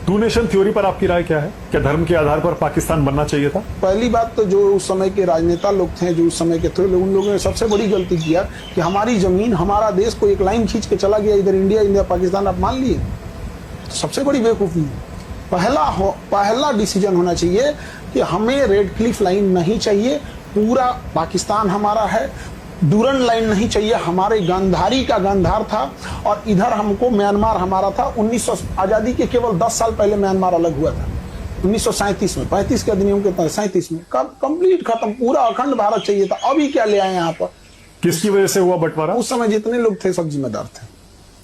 To nation theory पर आपकी राय क्या है? क्या धर्म के आधार पर पाकिस्तान बनना चाहिए था? पहली बात तो जो उस समय के राजनेता लोग थे, जो उस समय के थे, उन लोगों ने सबसे बड़ी गलती किया कि हमारी जमीन, हमारा देश को एक लाइन खींच के चला गया, इधर इंडिया, इंडिया पाकिस्तान आप मान लिए। तो सबसे बड़ी बेवकूफ़ी पहला डिसीजन होना चाहिए कि हमें रेड क्लिफ लाइन नहीं चाहिए, पूरा पाकिस्तान हमारा है। डूरन लाइन नहीं चाहिए, हमारे गांधारी का गांधार था और इधर हमको म्यांमार हमारा था। 1900 आज़ादी के केवल 10 साल पहले म्यांमार अलग हुआ था, 1937 में, 35 के अधिनियम के तहत 37 में कंप्लीट खत्म, पूरा अखंड भारत चाहिए था। अभी क्या ले आए यहाँ पर? किसकी वजह से हुआ बंटवारा? उस समय जितने लोग थे सब जिम्मेदार थे,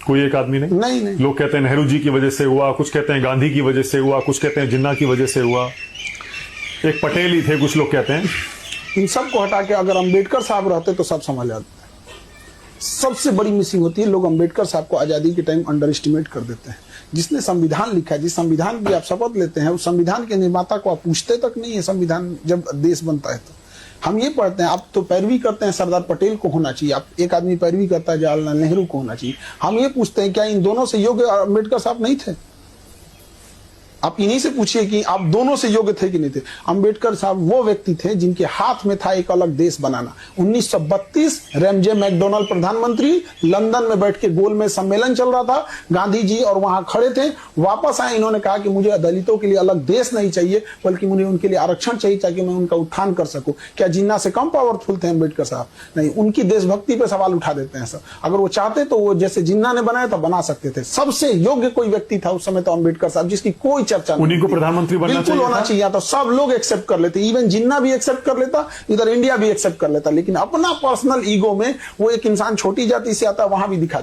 कोई एक आदमी नहीं। नहीं। लोग कहते हैं नेहरू जी की वजह से हुआ, कुछ कहते हैं गांधी की वजह से हुआ, कुछ कहते हैं जिन्ना की वजह से हुआ, एक पटेल ही थे, कुछ लोग कहते हैं। इन सबको हटा के अगर अंबेडकर साहब रहते तो सब संभाल जाते। सबसे बड़ी मिसिंग होती है, लोग अंबेडकर साहब को आजादी के टाइम अंडर एस्टिमेट कर देते हैं। जिसने संविधान लिखा है, जिस संविधान की आप शपथ लेते हैं, उस संविधान के निर्माता को आप पूछते तक नहीं है। संविधान जब देश बनता है तो हम ये पढ़ते हैं, आप तो पैरवी करते हैं सरदार पटेल को होना चाहिए, आप एक आदमी पैरवी करता है जवाहरलाल नेहरू को होना चाहिए। हम ये पूछते हैं क्या इन दोनों से योग्य अंबेडकर साहब नहीं थे? आप इन्हीं से पूछिए कि आप दोनों से योग्य थे कि नहीं थे। अंबेडकर साहब वो व्यक्ति थे जिनके हाथ में था एक अलग देश बनाना। 1932 रैमजे मैकडोनल्ड प्रधानमंत्री, लंदन में बैठ के गोल में सम्मेलन चल रहा था, गांधी जी और वहां खड़े थे। वापस आए, इन्होंने कहा कि मुझे दलितों के लिए अलग देश नहीं चाहिए, बल्कि मुझे उनके लिए आरक्षण चाहिए ताकि मैं उनका उत्थान कर सकूं। क्या जिन्ना से कम पावरफुल थे अंबेडकर साहब? नहीं, उनकी देशभक्ति पे सवाल उठा देते हैं सर। अगर वो चाहते तो वो जैसे जिन्ना ने बनाया था बना सकते थे। सबसे योग्य कोई व्यक्ति था उस समय तो अंबेडकर साहब, जिसकी कोई चर्चा नहीं। उन्हीं को प्रधानमंत्री बनना बिल्कुल होना चाहिए था। सब लोग एक्सेप्ट कर लेते, इवन जिन्ना भी एक्सेप्ट कर लेता, इधर इंडिया भी एक्सेप्ट कर लेता, लेकिन अपना पर्सनल ईगो में वो एक इंसान छोटी जाति से आता, वहां भी दिखा दिया।